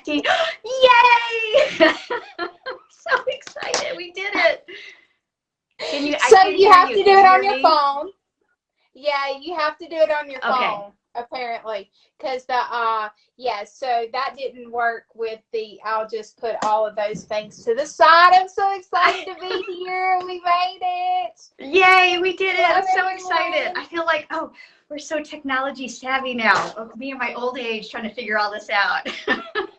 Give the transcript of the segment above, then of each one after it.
connecting. Yay! I'm so excited. We did it. So you have to do it on your phone. Yeah, you have to do it on your phone, apparently. Because so that didn't work with I'll just put all of those things to the side. I'm so excited to be here. We made it. Yay, we did it. I'm so excited. I feel like, we're so technology savvy now. Me and my old age trying to figure all this out.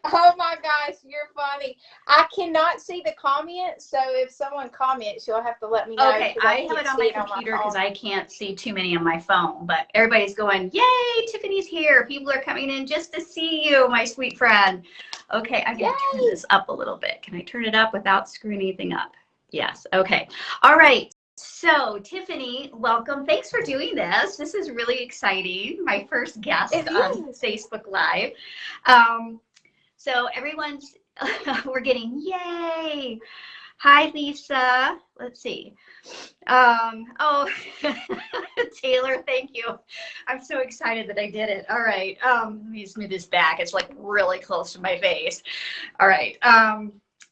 Oh my gosh, you're funny. I cannot see the comments, so if someone comments, you'll have to let me know. Okay, I have it on my computer because I can't see too many on my phone, but everybody's going, yay, Tiffany's here. People are coming in just to see you, my sweet friend. Okay, I'm going to turn this up a little bit. Can I turn it up without screwing anything up? Yes, okay. All right. So, Tiffany, welcome. Thanks for doing this. This is really exciting. My first guest on Facebook Live. So we're getting yay. Hi, Lisa. Let's see. Taylor, thank you. I'm so excited that I did it. All right. Let me just move this back. It's like really close to my face. All right.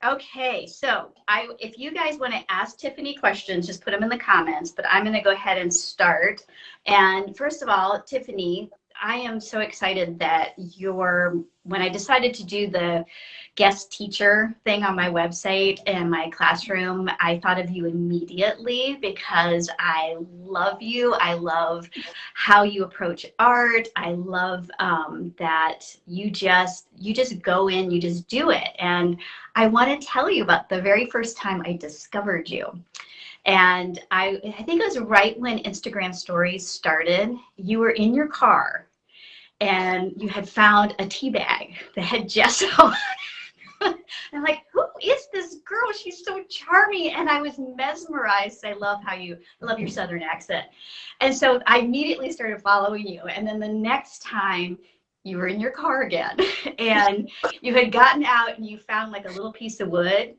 Okay. So if you guys want to ask Tiffany questions, just put them in the comments, but I'm going to go ahead and start. And first of all, Tiffany, I am so excited that when I decided to do the guest teacher thing on my website and my classroom, I thought of you immediately because I love you. I love how you approach art. I love that you just go in, you just do it. And I want to tell you about the very first time I discovered you. And I think it was right when Instagram stories started. You were in your car and you had found a tea bag that had gesso. I'm like, who is this girl? She's so charming. And I was mesmerized. I love your Southern accent. And so I immediately started following you. And then the next time you were in your car again and you had gotten out and you found like a little piece of wood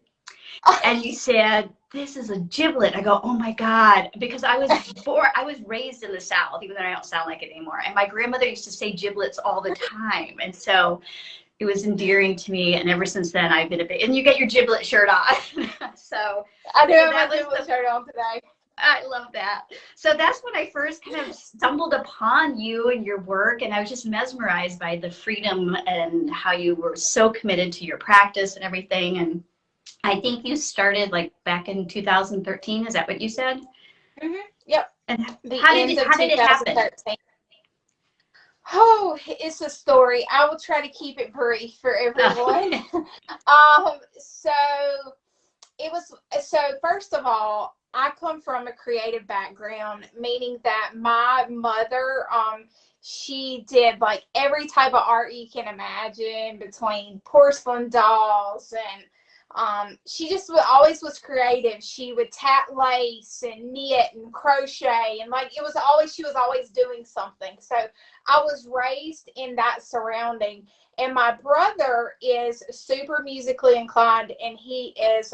and you said, this is a giblet. I go, oh my God, because I was raised in the South, even though I don't sound like it anymore. And my grandmother used to say giblets all the time. And so it was endearing to me. And ever since then, I've been and you get your giblet shirt on. So I do have my giblet shirt on today. I love that. So that's when I first kind of stumbled upon you and your work. And I was just mesmerized by the freedom and how you were so committed to your practice and everything. And I think you started like back in 2013. Is that what you said? Mm-hmm. Yep. And how did it happen? Oh, it's a story. I will try to keep it brief for everyone. So first of all, I come from a creative background, meaning that my mother, she did like every type of art you can imagine, between porcelain dolls and she just always was creative. She would tat lace and knit and crochet, and like she was always doing something. So I was raised in that surrounding. And my brother is super musically inclined, and he is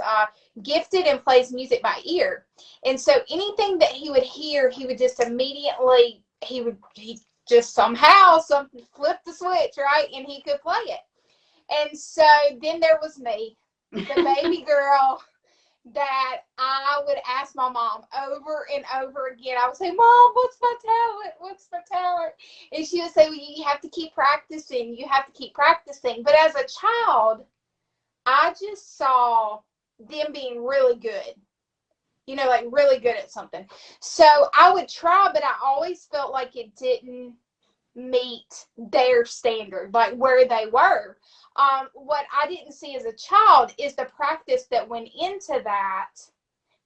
gifted and plays music by ear. And so anything that he would hear, he would just immediately, he just somehow flip the switch, right? And he could play it. And so then there was me, the baby girl, that I would ask my mom over and over again. I would say, Mom, what's my talent? What's my talent? And she would say, well, you have to keep practicing. You have to keep practicing. But as a child, I just saw them being really good. Like really good at something. So I would try, but I always felt like it didn't meet their standard, like where they were. What I didn't see as a child is the practice that went into that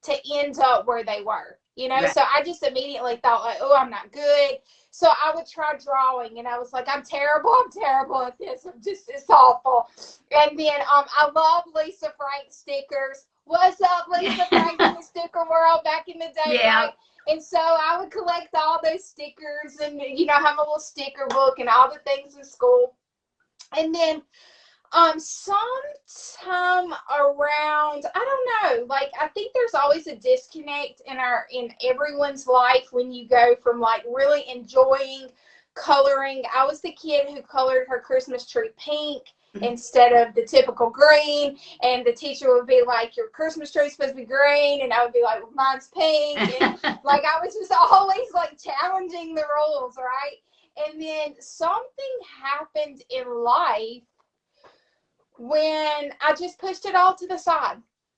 to end up where they were, Right. So I just immediately thought like, oh, I'm not good. So I would try drawing, and I was like, I'm terrible at this. It's awful. And then I love Lisa Frank stickers. What's up, Lisa Frank in the sticker world back in the day? Yeah. Right? And so I would collect all those stickers and, have a little sticker book and all the things in school. And then sometime around, I don't know, like I think there's always a disconnect in everyone's life when you go from like really enjoying coloring. I was the kid who colored her Christmas tree pink instead of the typical green. And the teacher would be like, your Christmas tree is supposed to be green. And I would be like, well, mine's pink. And like, I was just always like challenging the rules, right? And then something happened in life when I just pushed it all to the side.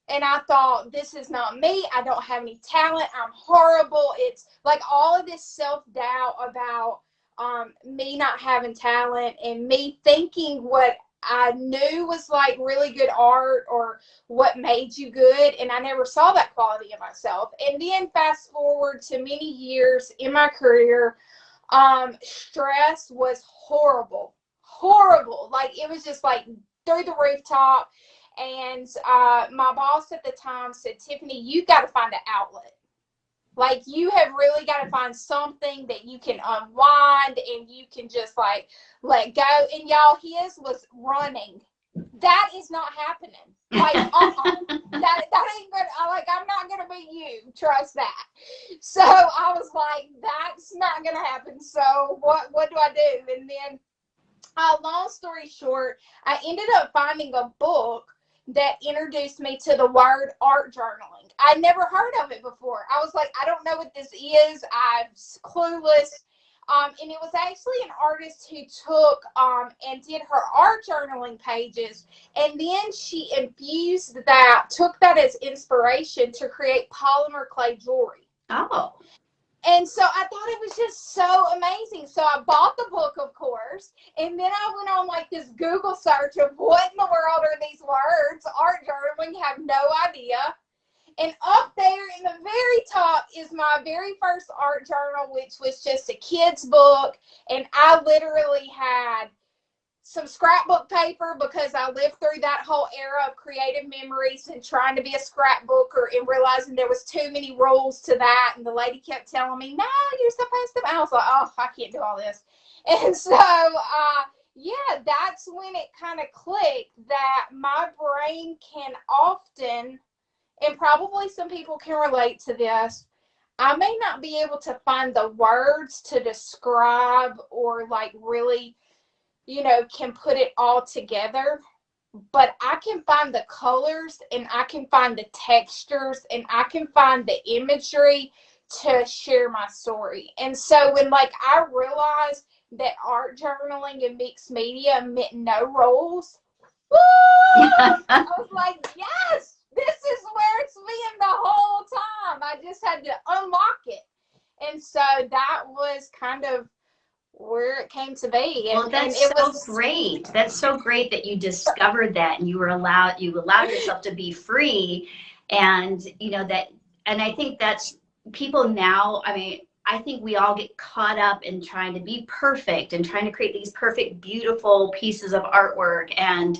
And I thought, this is not me. I don't have any talent. I'm horrible. It's like all of this self-doubt about me not having talent, and me thinking what I knew was like really good art or what made you good. And I never saw that quality in myself. And then fast forward to many years in my career, stress was horrible. Like, it was just like through the rooftop. And my boss at the time said, Tiffany, you got to find an outlet. Like, you have really got to find something that you can unwind and you can just like let go. And y'all, his was running. That is not happening. Like, that ain't good. I'm not gonna be you. Trust that. So I was like, that's not gonna happen. So what do I do? And then, long story short, I ended up finding a book that introduced me to the word art journaling. I'd never heard of it before. I was like, I don't know what this is. I'm clueless. And it was actually an artist who took and did her art journaling pages. And then she took that as inspiration to create polymer clay jewelry. Oh. And so I thought it was just so amazing. So I bought the book, of course, and then I went on like this Google search of what in the world are these words? Art journaling, have no idea. And up there in the very top is my very first art journal, which was just a kid's book. And I literally had some scrapbook paper because I lived through that whole era of creative memories and trying to be a scrapbooker and realizing there was too many rules to that. And the lady kept telling me, no, you're supposed to. I was like, oh, I can't do all this. And so, yeah, that's when it kind of clicked that my brain can often, and probably some people can relate to this, I may not be able to find the words to describe or like really, can put it all together, but I can find the colors and I can find the textures and I can find the imagery to share my story. And so when like I realized that art journaling and mixed media meant no rules, woo! I was like, yes, this is where it's been the whole time. I just had to unlock it. And so that was kind of where it came to be. Well, that's so great. That's so great that you discovered that and you allowed yourself to be free. And and I think that's people now. I mean, I think we all get caught up in trying to be perfect and trying to create these perfect, beautiful pieces of artwork. And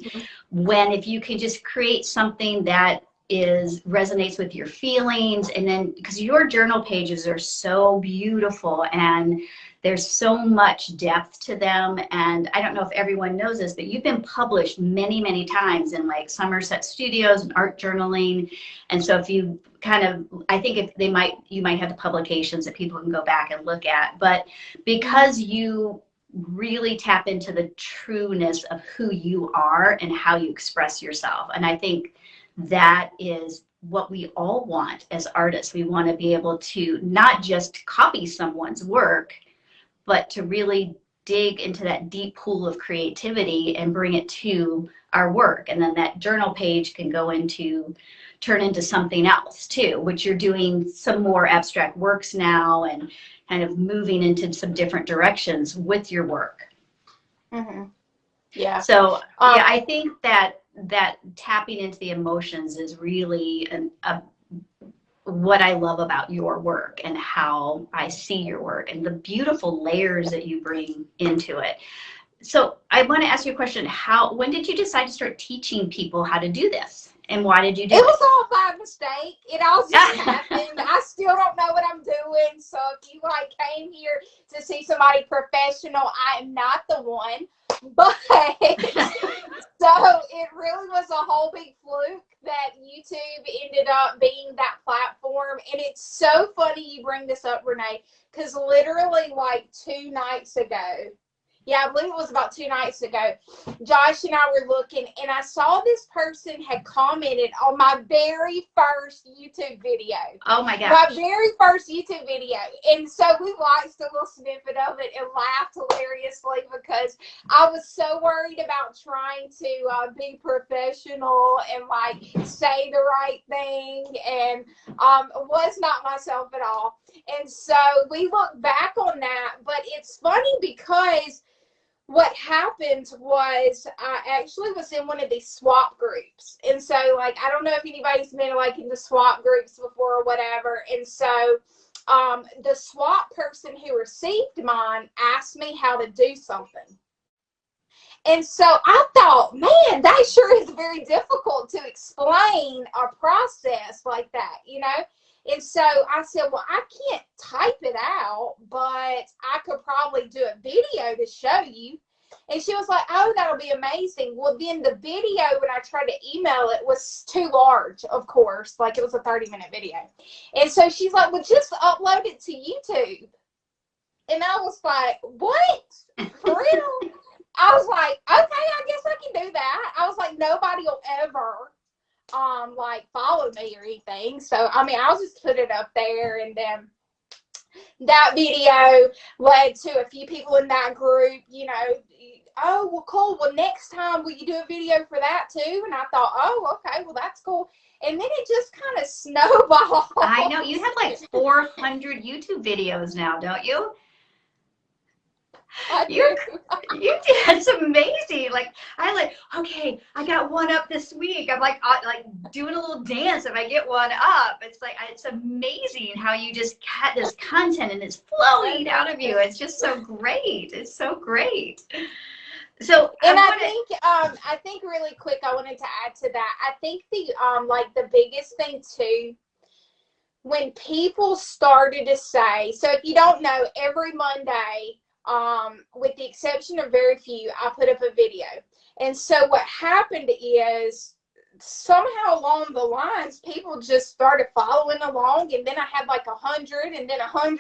if you can just create something that resonates with your feelings, and then because your journal pages are so beautiful and there's so much depth to them. And I don't know if everyone knows this, but you've been published many, many times in like Somerset Studios and art journaling. And so if you I think you might have the publications that people can go back and look at, but because you really tap into the trueness of who you are and how you express yourself. And I think that is what we all want as artists. We want to be able to not just copy someone's work, but to really dig into that deep pool of creativity and bring it to our work. And then that journal page can turn into something else too, which you're doing some more abstract works now and kind of moving into some different directions with your work. Mm-hmm. Yeah. So yeah, I think that tapping into the emotions is really what I love about your work and how I see your work and the beautiful layers that you bring into it. So I want to ask you a question. When did you decide to start teaching people how to do this? And why did you do it? It was all by mistake. It all just happened. I still don't know what I'm doing. So if you came here to see somebody professional, I am not the one. But so it really was a whole big fluke that YouTube ended up being that platform. And it's so funny you bring this up, Renee, because literally 2 nights ago, Yeah, I believe it was about 2 nights ago. Josh and I were looking, and I saw this person had commented on my very first YouTube video. Oh my gosh. My very first YouTube video. And so we watched a little snippet of it and laughed hilariously because I was so worried about trying to be professional and like say the right thing, and was not myself at all. And so we look back on that, but it's funny because what happened was I actually was in one of these swap groups. And so, like, I don't know if anybody's been, like, in the swap groups before or whatever. And so the swap person who received mine asked me how to do something. And so I thought, man, that sure is very difficult to explain a process like that, you know? And so I said, well, I can't type it out, but I could probably do a video to show you. And she was like, oh, that'll be amazing. Well, then the video, when I tried to email it, was too large, of course. Like, it was a 30-minute video. And so she's like, well, just upload it to YouTube. And I was like, what? For real? I was like, okay, I guess I can do that. I was like, nobody will ever like follow me or anything. So I mean, I'll just put it up there. And then that video led to a few people in that group, you know, oh, well, cool. Well, next time will you do a video for that too? And I thought, oh, okay, well, that's cool. And then it just kind of snowballed. I know, you have like 400 YouTube videos now, don't you? You that's amazing. Like, I like, okay, I got one up this week. I'm like doing a little dance if I get one up. It's like, it's amazing how you just get this content and it's flowing out of you. It's just so great. It's so great. So, and I think really quick, I wanted to add to that. I think the like the biggest thing too, when people started to say, so if you don't know, every Monday, with the exception of very few, I put up a video. And so what happened is somehow along the lines, people just started following along, and then I had like 100, and then 100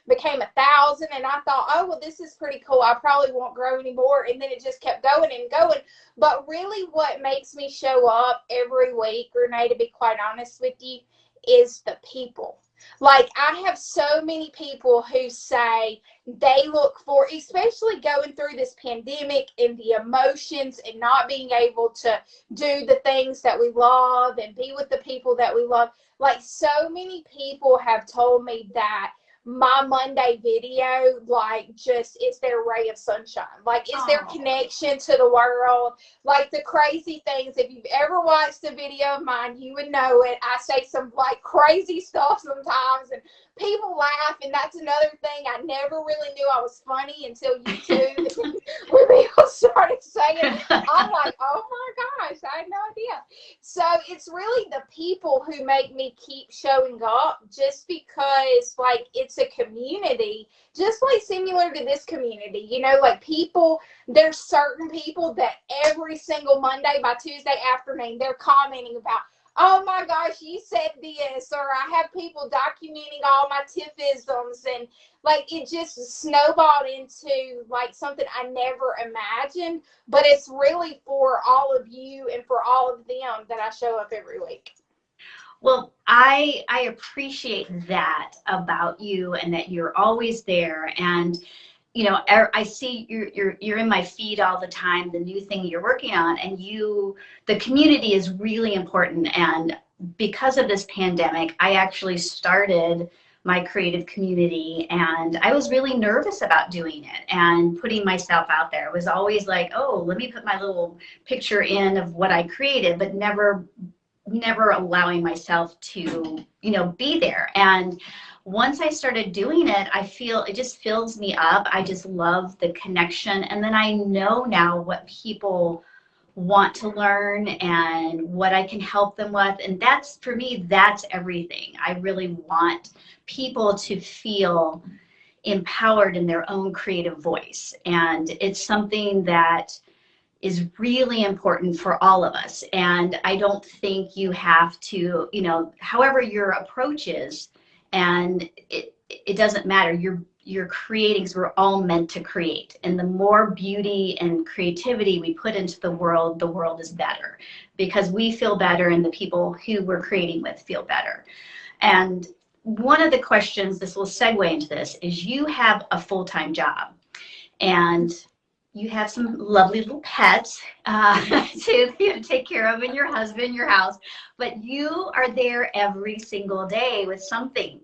became 1,000, and I thought, oh, well, this is pretty cool. I probably won't grow anymore. And then it just kept going and going. But really what makes me show up every week, Renee, to be quite honest with you, is the people. Like, I have so many people who say they look for, especially going through this pandemic and the emotions and not being able to do the things that we love and be with the people that we love. Like, so many people have told me that my Monday video, like, just is their ray of sunshine. Like, is their connection to the world. Like, the crazy things, if you've ever watched a video of mine, you would know it. I say some, like, crazy stuff sometimes, and people laugh, and that's another thing. I never really knew I was funny until YouTube. When people started saying it, I'm like, oh my gosh, I had no idea. So it's really the people who make me keep showing up, just because, like, it's a community, just like similar to this community, you know, like people, there's certain people that every single Monday by Tuesday afternoon, they're commenting about, oh my gosh, you said this, or I have people documenting all my tiffisms, and like it just snowballed into like something I never imagined. But it's really for all of you and for all of them that I show up every week. Well, I appreciate that about you, and that you're always there. And you know, I see you're in my feed all the time, the new thing you're working on, and the community is really important. And because of this pandemic, I actually started my creative community, and I was really nervous about doing it and putting myself out there. It was always like, oh, let me put my little picture in of what I created, but never allowing myself to, you know, be there. And once I started doing it, I feel it just fills me up. I just love the connection. And then I know now what people want to learn and what I can help them with. And that's, for me, that's everything. I really want people to feel empowered in their own creative voice. And it's something that is really important for all of us. And I don't think you have to, you know, however your approach is, and it doesn't matter. you're creating, because we're all meant to create. And the more beauty and creativity we put into the world is better, because we feel better and the people who we're creating with feel better. And one of the questions, this will segue into this, is you have a full-time job and you have some lovely little pets to take care of, and your husband, your house, but you are there every single day with something.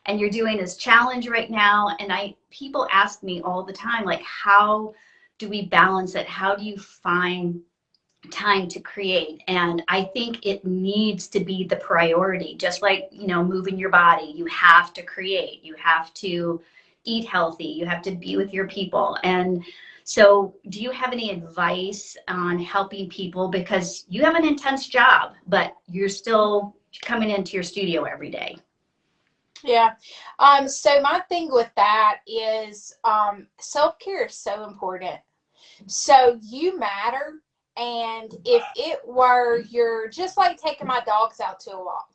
And you're doing this challenge right now. And people ask me all the time, like, how do we balance it? How do you find time to create? And I think it needs to be the priority. Just like, moving your body, you have to create, you have to eat healthy, you have to be with your people. And so do you have any advice on helping people, because you have an intense job, but you're still coming into your studio every day? Yeah. So my thing with that is self-care is so important. So you matter. And if it were, you're just like taking my dogs out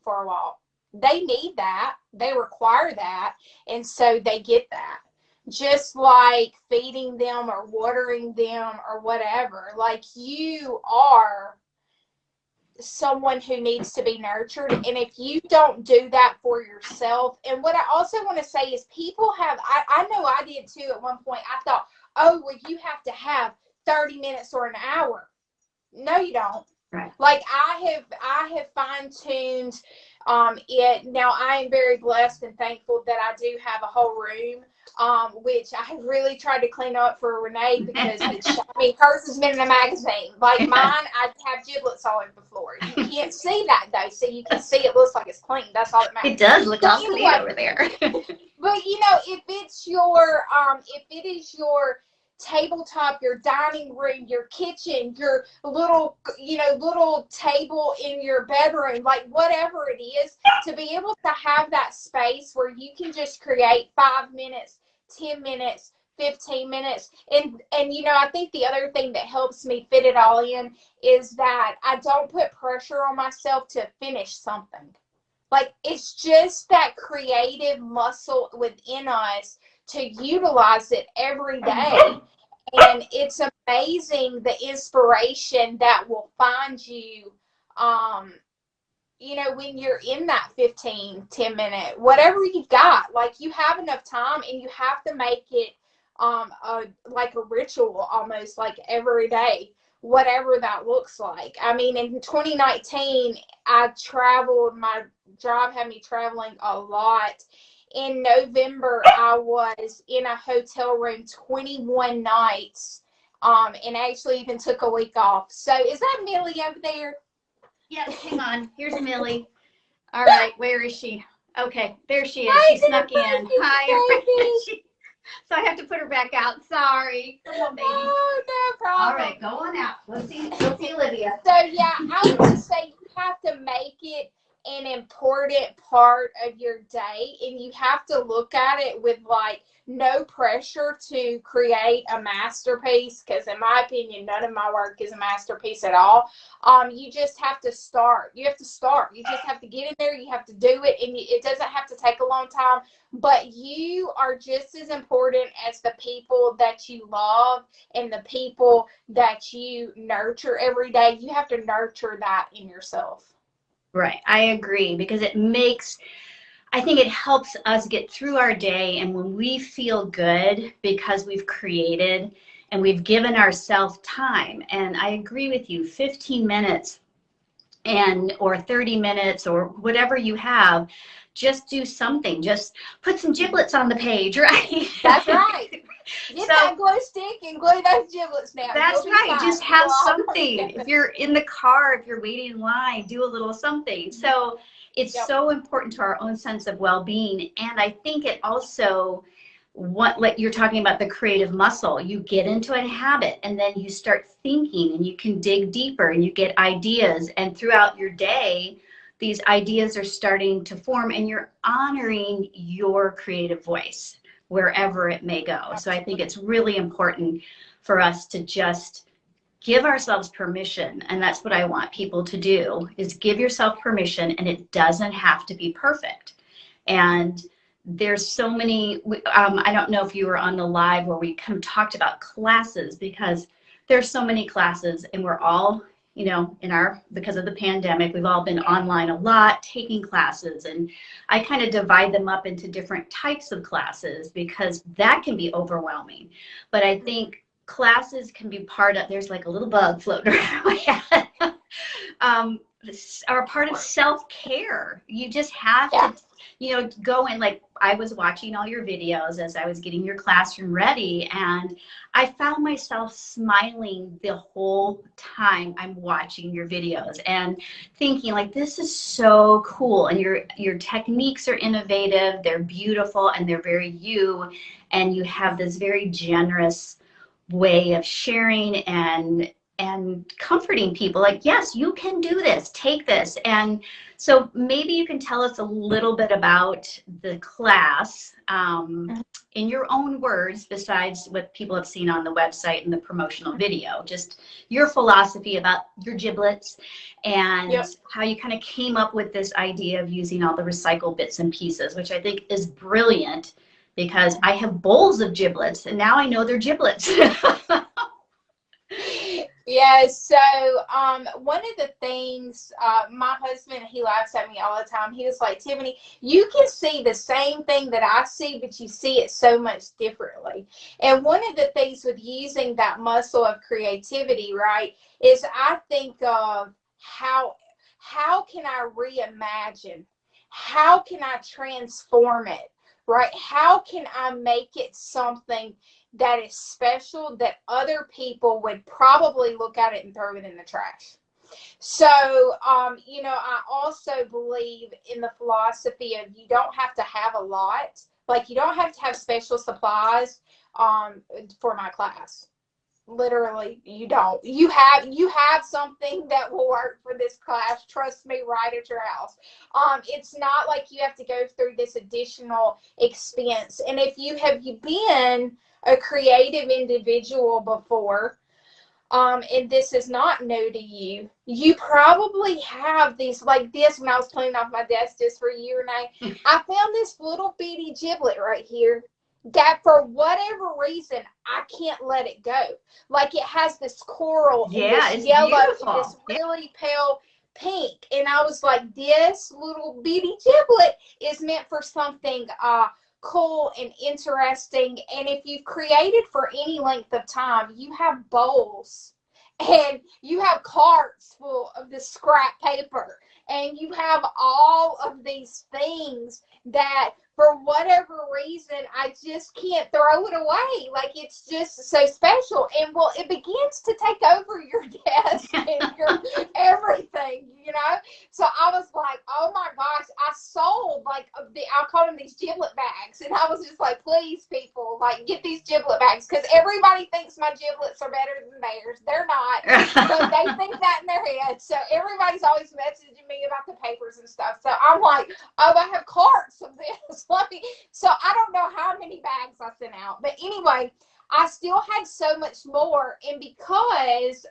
for a walk. They need that. They require that. And so they get that. Just like feeding them or watering them or whatever. Like, you are someone who needs to be nurtured, and if you don't do that for yourself. And what I also want to say is, people have, I know I did too at one point. I thought, oh, well, you have to have 30 minutes or an hour. No, you don't. Right. Like, I have fine-tuned it. Now, I am very blessed and thankful that I do have a whole room, which I really tried to clean up for Renee, because hers has been in a magazine. Like mine, I have giblets all over the floor. You can't see that though, so you can see it looks like it's clean. That's all that matters. It does look all clean over there. But if it is your tabletop, your dining room, your kitchen, your little table in your bedroom, like whatever it is, to be able to have that space where you can just create 5 minutes, 10 minutes, 15 minutes. And I think the other thing that helps me fit it all in is that I don't put pressure on myself to finish something. Like, it's just that creative muscle within us to utilize it every day. And it's amazing the inspiration that will find you, when you're in that 15, 10-minute, whatever you've got. Like, you have enough time, and you have to make it like a ritual, almost, like every day, whatever that looks like. I mean, in 2019, I traveled. My job had me traveling a lot. In November, I was in a hotel room 21 nights, and actually even took a week off. So is that Millie over there? Yes, hang on. Here's Millie. All right, where is she? Okay, there she is. Hi, she snuck in. Hi. So I have to put her back out. Sorry. Come on, baby. Oh, no problem. All right, go on out. Let's see Olivia. So, yeah, I would just say you have to make it an important part of your day, and you have to look at it with like no pressure to create a masterpiece, because in my opinion, none of my work is a masterpiece at all. You just have to start. You just have to get in there. You have to do it, and it doesn't have to take a long time, but you are just as important as the people that you love and the people that you nurture every day. You have to nurture that in yourself. Right. I agree, because I think it helps us get through our day. And when we feel good because we've created and we've given ourselves time, and I agree with you, 15 minutes or 30 minutes or whatever you have, just do something. Just put some giblets on the page, right? That's right. Get that glue stick and glue those giblets down. That's right. Just have something. If you're in the car, if you're waiting in line, do a little something. So it's so important to our own sense of well-being. And I think it also, like you're talking about the creative muscle, you get into a habit and then you start thinking and you can dig deeper and you get ideas. And throughout your day, these ideas are starting to form and you're honoring your creative voice wherever it may go. So I think it's really important for us to just give ourselves permission. And that's what I want people to do, is give yourself permission, and it doesn't have to be perfect. And there's so many, I don't know if you were on the live where we kind of talked about classes, because there's so many classes, and we're all, you know, because of the pandemic, we've all been online a lot taking classes, and I kind of divide them up into different types of classes because that can be overwhelming. But I think classes can be part of, there's like a little bug floating around my head, are part of self-care. You just have to, you know, go in. Like, I was watching all your videos as I was getting your classroom ready, and I found myself smiling the whole time I'm watching your videos and thinking, like, this is so cool, and your techniques are innovative, they're beautiful, and they're very you, and you have this very generous way of sharing and comforting people, like, yes, you can do this, take this. And so maybe you can tell us a little bit about the class, in your own words, besides what people have seen on the website and the promotional video, just your philosophy about your giblets, and how you kind of came up with this idea of using all the recycled bits and pieces, which I think is brilliant, because I have bowls of giblets and now I know they're giblets. Yeah, so one of the things, my husband, he laughs at me all the time. He was like, Tiffany, you can see the same thing that I see, but you see it so much differently. And one of the things with using that muscle of creativity, right, is I think of how can I reimagine? How can I transform it, right? How can I make it something that is special, that other people would probably look at it and throw it in the trash? So, you know, I also believe in the philosophy of, you don't have to have a lot. Like, you don't have to have special supplies for my class. Literally, you don't. You have something that will work for this class. Trust me, right at your house. It's not like you have to go through this additional expense. And if you been a creative individual before, and this is not new to you, you probably have these, like this, when I was cleaning off my desk just for you, Renee, I found this little bitty giblet right here that for whatever reason, I can't let it go. Like, it has this coral and this yellow beautiful. And this really pale pink. And I was like, this little bitty giblet is meant for something cool and interesting. And if you've created for any length of time, you have bowls and you have carts full of this scrap paper, and you have all of these things that for whatever reason I just can't throw it away. Like, it's just so special, and well, it begins to take over your desk and your everything, you know. So I was like, oh my gosh, I sold like I call them these giblet bags, and I was just like, please people, like, get these giblet bags, because everybody thinks my giblets are better than theirs. They're not, but they think that in their head. So everybody's always messaging me about the papers and stuff. So I'm like, oh, I have carts of this. So I don't know how many bags I sent out, but anyway, I still had so much more. And because,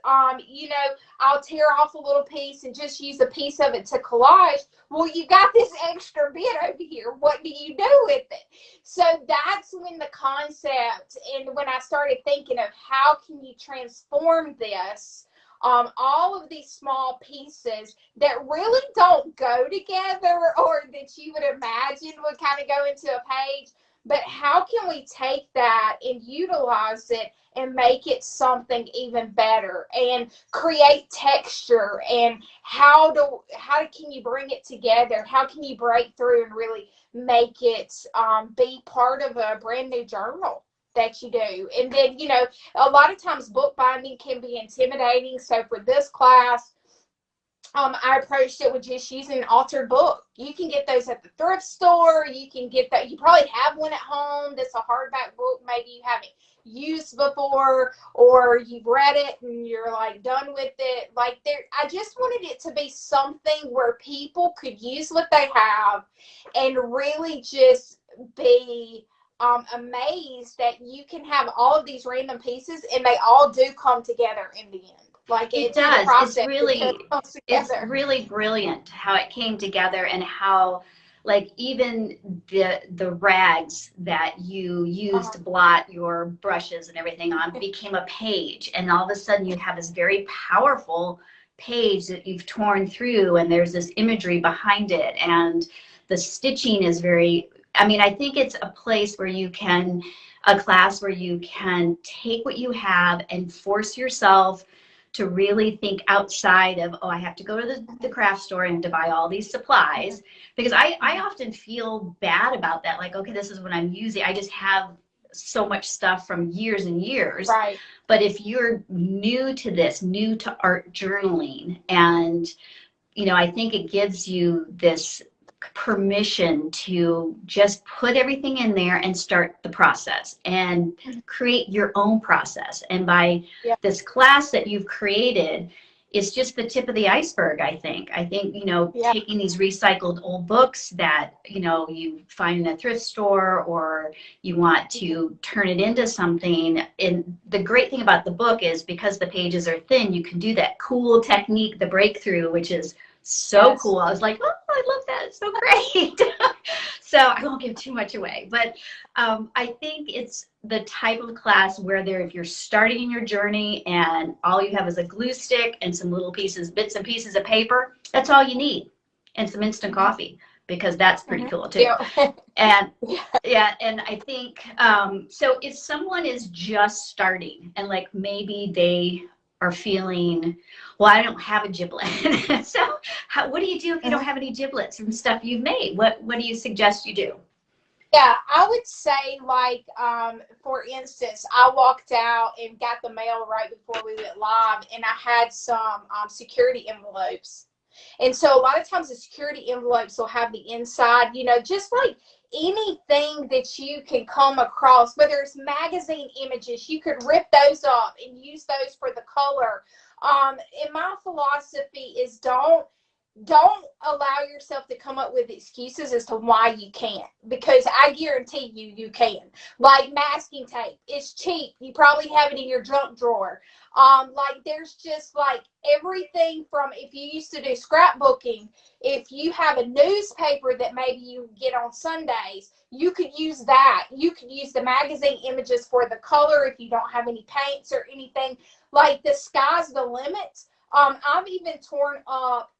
you know, I'll tear off a little piece and just use a piece of it to collage. Well, you got this extra bit over here. What do you do with it? So that's when the concept, and when I started thinking of how can you transform this, all of these small pieces that really don't go together, or that you would imagine would kind of go into a page, but how can we take that and utilize it and make it something even better, and create texture, and how can you bring it together? How can you break through and really make it be part of a brand new journal that you do? And then, you know, a lot of times bookbinding can be intimidating. So for this class, I approached it with just using an altered book. You can get those at the thrift store. You can get that. You probably have one at home that's a hardback book. Maybe you haven't used before, or you've read it and you're like done with it. Like, I just wanted it to be something where people could use what they have and really just be amazed that you can have all of these random pieces and they all do come together in the end. Like, it does. It's really brilliant how it came together, and how like even the rags that you use to blot your brushes and everything on became a page, and all of a sudden you have this very powerful page that you've torn through, and there's this imagery behind it, and the stitching is very, I mean, I think it's a place where you can, a class where you can take what you have and force yourself to really think outside of, oh, I have to go to the craft store and to buy all these supplies. Because I often feel bad about that. Like, okay, this is what I'm using. I just have so much stuff from years and years. Right. But if you're new to this, new to art journaling, and, you know, I think it gives you this permission to just put everything in there and start the process and create your own process. And by this class that you've created, it's just the tip of the iceberg, I think. You know, taking these recycled old books that, you know, you find in a thrift store, or you want to turn it into something. And the great thing about the book is, because the pages are thin, you can do that cool technique, the breakthrough, which is so cool. I was like, oh, I love that. It's so great. So I won't give too much away, but I think it's the type of class where if you're starting in your journey and all you have is a glue stick and some little pieces, bits and pieces of paper, that's all you need, and some instant coffee, because that's pretty cool too. And and I think, so if someone is just starting and like maybe they are feeling, well, I don't have a giblet. So what do you do if you don't have any giblets from stuff you've made? What do you suggest you do? Yeah, I would say, like, for instance, I walked out and got the mail right before we went live, and I had some security envelopes. And so a lot of times the security envelopes will have the inside, you know, just like anything that you can come across, whether it's magazine images, you could rip those up and use those for the color. And my philosophy is don't allow yourself to come up with excuses as to why you can't, because I guarantee you can. Like masking tape, it's cheap. You probably have it in your junk drawer. Like there's just like everything from, if you used to do scrapbooking, if you have a newspaper that maybe you get on Sundays, you could use that. You could use the magazine images for the color if you don't have any paints or anything. Like the sky's the limit. I've even torn up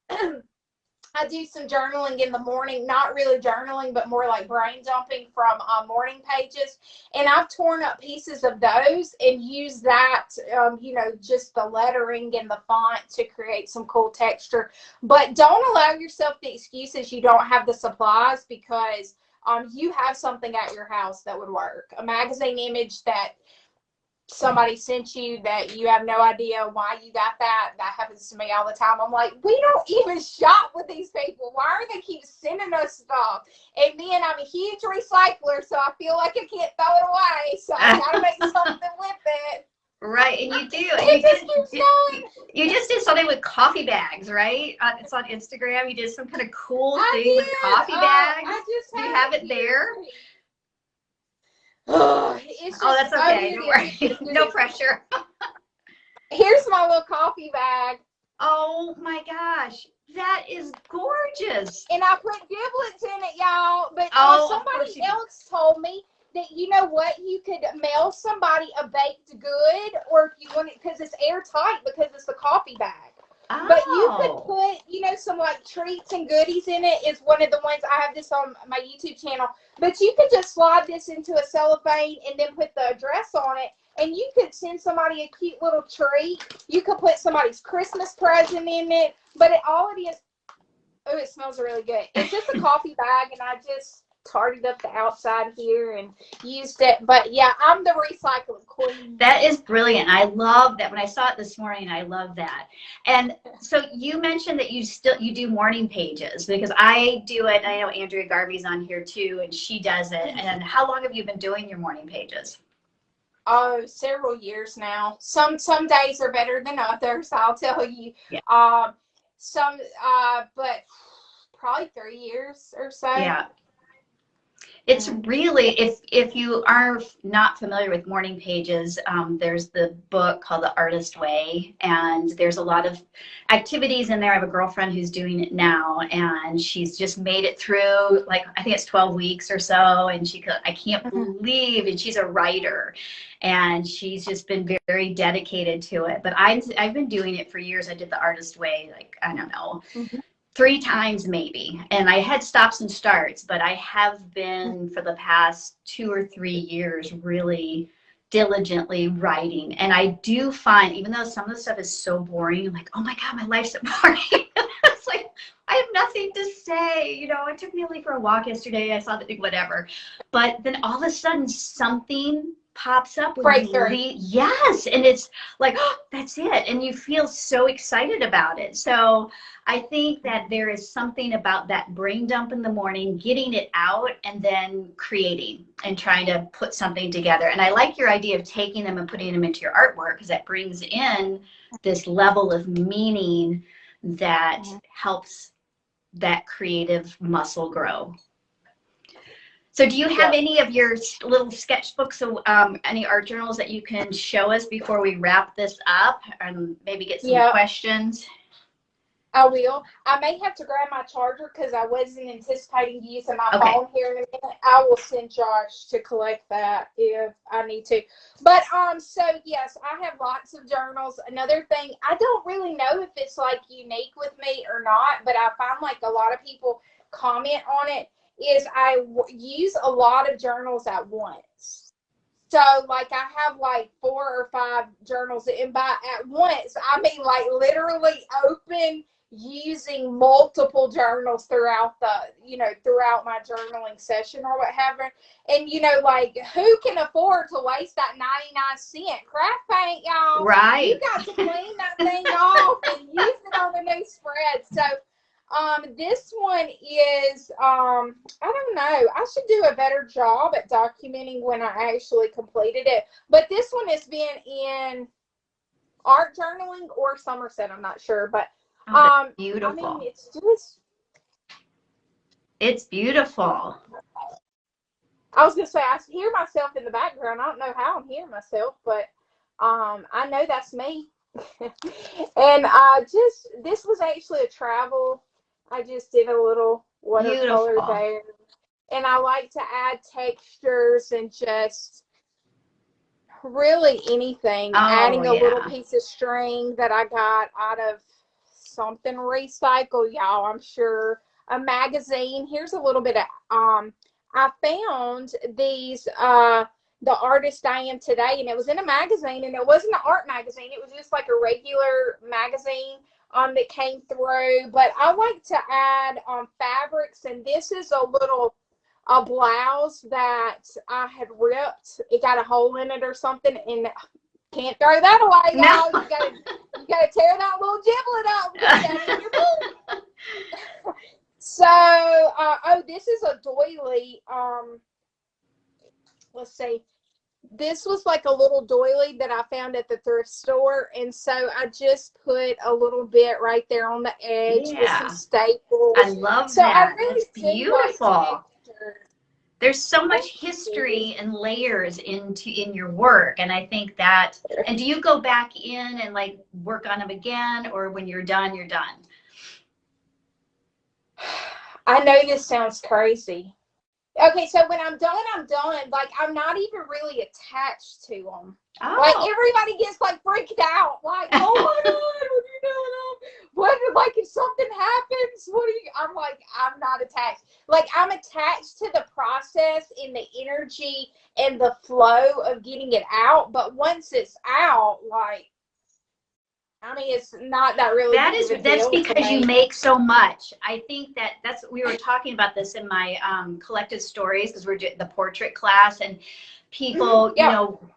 I do some journaling in the morning, not really journaling, but more like brain dumping from morning pages. And I've torn up pieces of those and used that, you know, just the lettering and the font to create some cool texture. But don't allow yourself the excuses you don't have the supplies, because you have something at your house that would work. A magazine image that somebody sent you that you have no idea why you got that. That happens to me all the time. I'm like, we don't even shop with these people. Why are they keep sending us stuff? And then I'm a huge recycler, so I feel like I can't throw it away. So I gotta make something with it. Right, and you do. You just did something with coffee bags, right? It's on Instagram. You did some kind of cool thing with coffee bags. Do you have it there? It's just, that's okay. Don't worry. No pressure. Here's my little coffee bag. Oh my gosh, that is gorgeous. And I put giblets in it, y'all. But somebody else told me that, you know what, you could mail somebody a baked good, or if you want it, because it's airtight, because it's a coffee bag. Oh. But you could put, you know, some like treats and goodies in it. It's one of the ones, I have this on my YouTube channel. But you could just slide this into a cellophane and then put the address on it. And you could send somebody a cute little treat. You could put somebody's Christmas present in it. But all it is, oh, it smells really good. It's just a coffee bag, and I just tarted up the outside here and used it. But yeah, I'm the recycling queen. That is brilliant. I love that. When I saw it this morning, I love that. And so you mentioned that you do morning pages, because I do it. I know Andrea Garvey's on here too, and she does it. And how long have you been doing your morning pages? Oh, several years now. Some days are better than others, I'll tell you. Yeah. But probably 3 years or so. Yeah. It's really, if you are not familiar with morning pages, there's the book called The Artist Way, and there's a lot of activities in there. I have a girlfriend who's doing it now, and she's just made it through, like, I think it's 12 weeks or so, and I can't believe, and she's a writer, and she's just been very dedicated to it. But I've been doing it for years. I did The Artist Way, like, I don't know, 3 times maybe, and I had stops and starts, but I have been for the past 2 or 3 years really diligently writing. And I do find, even though some of the stuff is so boring, I'm like, oh my God, my life's so boring. It's like, I have nothing to say. You know, it took me only for a walk yesterday. I saw the whatever. But then all of a sudden something pops up when you leave. Yes, and it's like, oh, that's it, and you feel so excited about it. So I think that there is something about that brain dump in the morning, getting it out, and then creating and trying to put something together. And I like your idea of taking them and putting them into your artwork, because that brings in this level of meaning that helps that creative muscle grow. So do you have any of your little sketchbooks, any art journals that you can show us before we wrap this up and maybe get some questions? I will. I may have to grab my charger because I wasn't anticipating using my phone here in a minute. I will send Josh to collect that if I need to. But so yes, I have lots of journals. Another thing, I don't really know if it's like unique with me or not, but I find like a lot of people comment on it, is I use a lot of journals at once. So like I have like 4 or 5 journals, and by at once I mean like literally open, using multiple journals throughout throughout my journaling session or what have you. And like, who can afford to waste that 99-cent craft paint, y'all? Right. You got to clean that thing off and use it on the new spread. So this one is, I don't know, I should do a better job at documenting when I actually completed it. But this one has been in art journaling or Somerset, I'm not sure. But beautiful. I mean, it's beautiful. I was gonna say, I hear myself in the background. I don't know how I'm hearing myself, but I know that's me. And this was actually a travel. I just did a little watercolor there, and I like to add textures and just really anything. Adding a little piece of string that I got out of something recycled, y'all, I'm sure. A magazine. Here's a little bit of I found these The Artist I Am Today, and it was in a magazine, and it wasn't an art magazine, it was just like a regular magazine that came through. But I like to add fabrics, and this is a blouse that I had ripped. It got a hole in it or something, and can't throw that away, y'all. No. You gotta tear that little giblet up and put that in your book. So, this is a doily. Let's see. This was like a little doily that I found at the thrift store, and so I just put a little bit right there on the edge with some staples. I love that. I really it's beautiful. Like there's so much history and layers in your work, and I think that. And do you go back in and like work on them again, or when you're done, you're done? I know this sounds crazy. Okay, so when I'm done, I'm done. Like, I'm not even really attached to them. Oh. Like, everybody gets, like, freaked out. Like, oh, my God, what are you doing? What, like, if something happens, I'm like, I'm not attached. Like, I'm attached to the process and the energy and the flow of getting it out. But once it's out, like, I mean, it's not that really. That's because you make so much. I think we were talking about this in my collected stories, because we're doing the portrait class, and people,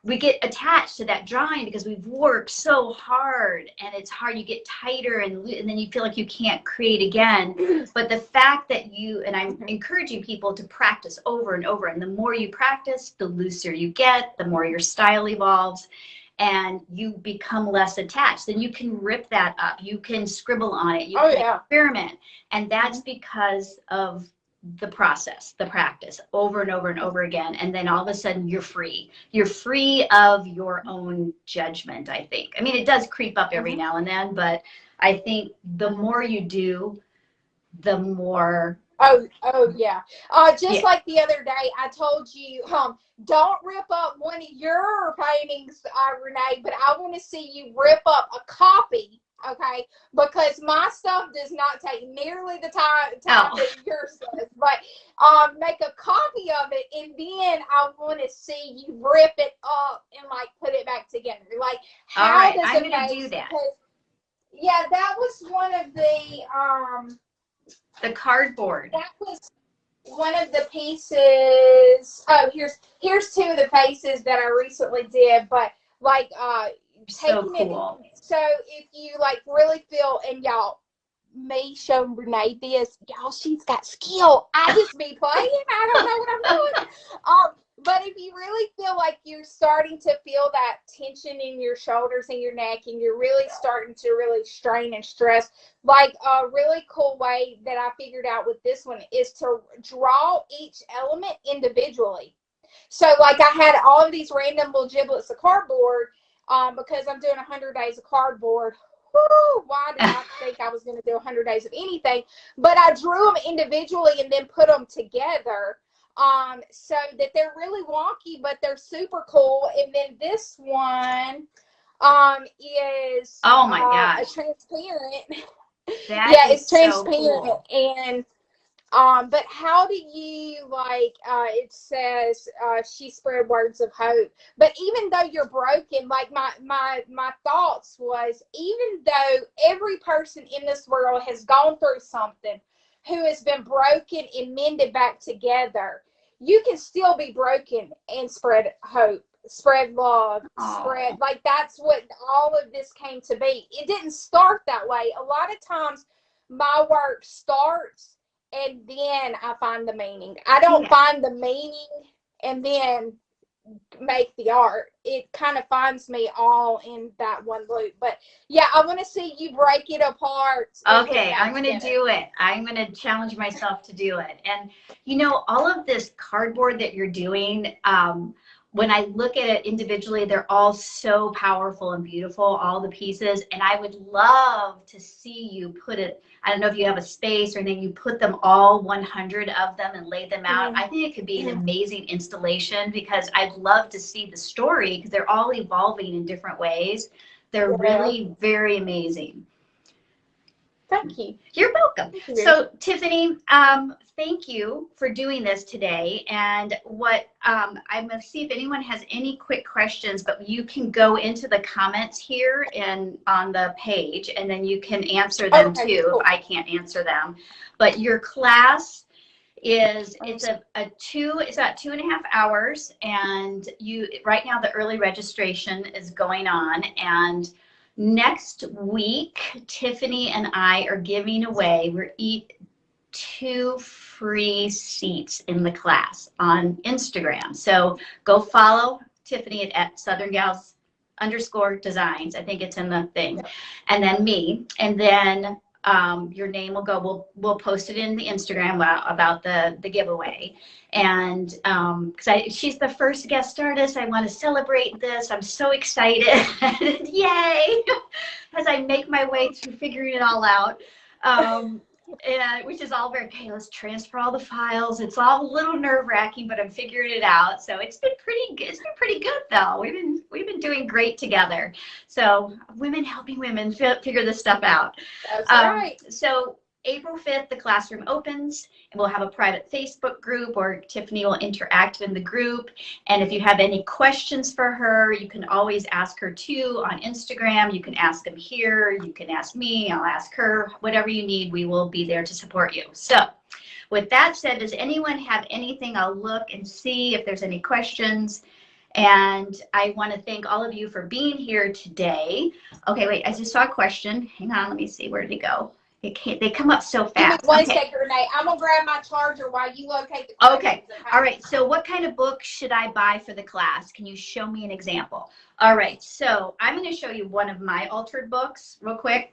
we get attached to that drawing because we've worked so hard, and it's hard. You get tighter, and then you feel like you can't create again. But the fact that and I'm encouraging people to practice over and over, and the more you practice, the looser you get, the more your style evolves, and you become less attached. Then you can rip that up. You can scribble on it. You can experiment. And that's because of the process, the practice over and over and over again. And then all of a sudden you're free. You're free of your own judgment, I think. I mean, it does creep up every now and then, but I think the more you do, the more. Oh yeah. Just like the other day, I told you, don't rip up one of your paintings, Renee, but I want to see you rip up a copy, okay? Because my stuff does not take nearly the time that yours does. But make a copy of it, and then I want to see you rip it up and like put it back together. Like, how does I'm going to do that. Yeah, that was one of the cardboard. That was one of the pieces. Oh, here's two of the pieces that I recently did, but like so cool. So if you like really feel, and y'all, me showing Renee this, y'all, she's got skill. I just be playing. I don't know what I'm doing. But if you really feel like you're starting to feel that tension in your shoulders and your neck, and you're really starting to really strain and stress, like a really cool way that I figured out with this one is to draw each element individually. So like I had all of these random little giblets of cardboard because I'm doing 100 days of cardboard. Woo, why did I think I was going to do 100 days of anything? But I drew them individually and then put them together. So that they're really wonky, but they're super cool. And then this one is oh my gosh, transparent. It's transparent. So cool. And but how do you like it says she spread words of hope, but even though you're broken, like my thoughts was, even though every person in this world has gone through something, who has been broken and mended back together, you can still be broken and spread hope, spread love, spread, like that's what all of this came to be. It didn't start that way. A lot of times my work starts and then I find the meaning. I don't find the meaning and then make the art. It kind of finds me all in that one loop. But yeah, I want to see you break it apart. Okay, I'm going to do it. I'm going to challenge myself to do it. And you know, all of this cardboard that you're doing, when I look at it individually, they're all so powerful and beautiful, all the pieces. And I would love to see you put it, I don't know if you have a space, or then you put them all 100 of them and lay them out. I think it could be an amazing installation, because I'd love to see the story, because they're all evolving in different ways. They're really very amazing. Thank you. You're welcome. So Tiffany, thank you for doing this today. And what I'm going to see if anyone has any quick questions, but you can go into the comments here and on the page, and then you can answer them too. Cool. If I can't answer them. But your class is, it's about 2.5 hours, and right now the early registration is going on, and next week, Tiffany and I are giving away, 2 free seats in the class on Instagram. So go follow Tiffany at SouthernGals_Designs. I think it's in the thing. And then me. And then your name will go, we'll post it in the Instagram about the giveaway. And because she's the first guest artist, I want to celebrate this. I'm so excited. Yay! As I make my way through figuring it all out. And which is all very, okay, let's transfer all the files. It's all a little nerve-wracking, but I'm figuring it out. So it's been pretty good. It's been pretty good though. We've been doing great together. So women helping women figure this stuff out. That's right. So April 5th, the classroom opens, and we'll have a private Facebook group, or Tiffany will interact in the group. And if you have any questions for her, you can always ask her too on Instagram. You can ask them here. You can ask me. I'll ask her. Whatever you need, we will be there to support you. So with that said, does anyone have anything? I'll look and see if there's any questions. And I want to thank all of you for being here today. Okay, wait, I just saw a question. Hang on, let me see. Where did it go? They come up so fast. Give me one second, Renee. I'm going to grab my charger while you locate the questions. Okay. All right. So what kind of book should I buy for the class? Can you show me an example? All right. So I'm going to show you one of my altered books real quick.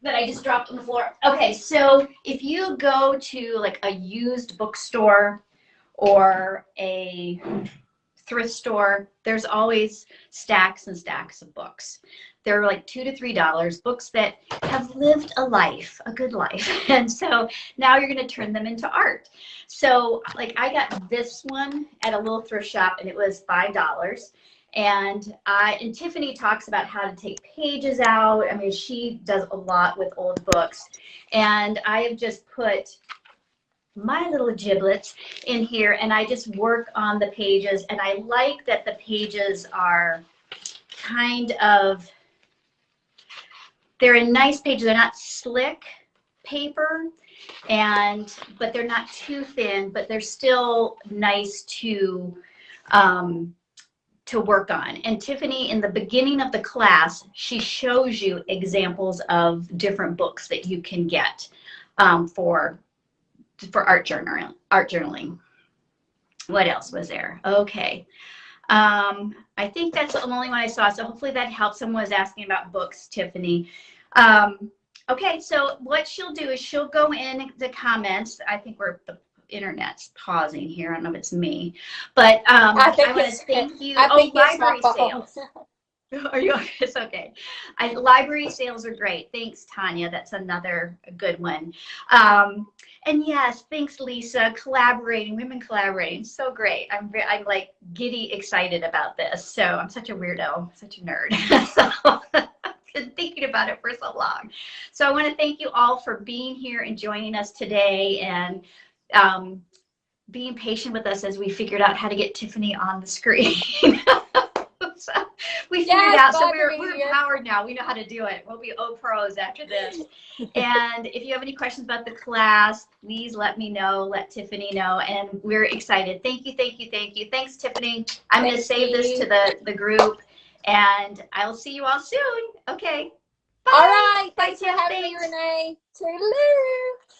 that I just dropped on the floor. Okay, so if you go to like a used bookstore or a thrift store, there's always stacks and stacks of books. They're like $2 to $3, books that have lived a life, a good life. And so now you're going to turn them into art. So like I got this one at a little thrift shop and it was $5. And Tiffany talks about how to take pages out. I mean, she does a lot with old books. And I have just put my little giblets in here and I just work on the pages. And I like that the pages are kind of, they're in nice pages. They're not slick paper, but they're not too thin, but they're still nice to work on. And Tiffany, in the beginning of the class, she shows you examples of different books that you can get for art journaling. What else was there? Okay. I think that's the only one I saw. So hopefully that helps. Someone was asking about books, Tiffany. Okay, so what she'll do is she'll go in the comments. I think the internet's pausing here. I don't know if it's me, but I want to thank you. Library sales. Are you okay? It's okay. Library sales are great. Thanks, Tanya. That's another good one. And yes, thanks, Lisa. Women collaborating, so great. I'm like giddy excited about this. So I'm such a weirdo, such a nerd. So I've been thinking about it for so long. So I want to thank you all for being here and joining us today and being patient with us as we figured out how to get Tiffany on the screen. So we figured out, so we're empowered now. We know how to do it. We'll be pros after this. And if you have any questions about the class, please let me know, let Tiffany know, and we're excited. Thank you, thank you, thank you. Thanks, Tiffany. I'm going to save this to the group, and I'll see you all soon. Okay. Bye. All right. Thanks for having me, Renee. Toodaloo.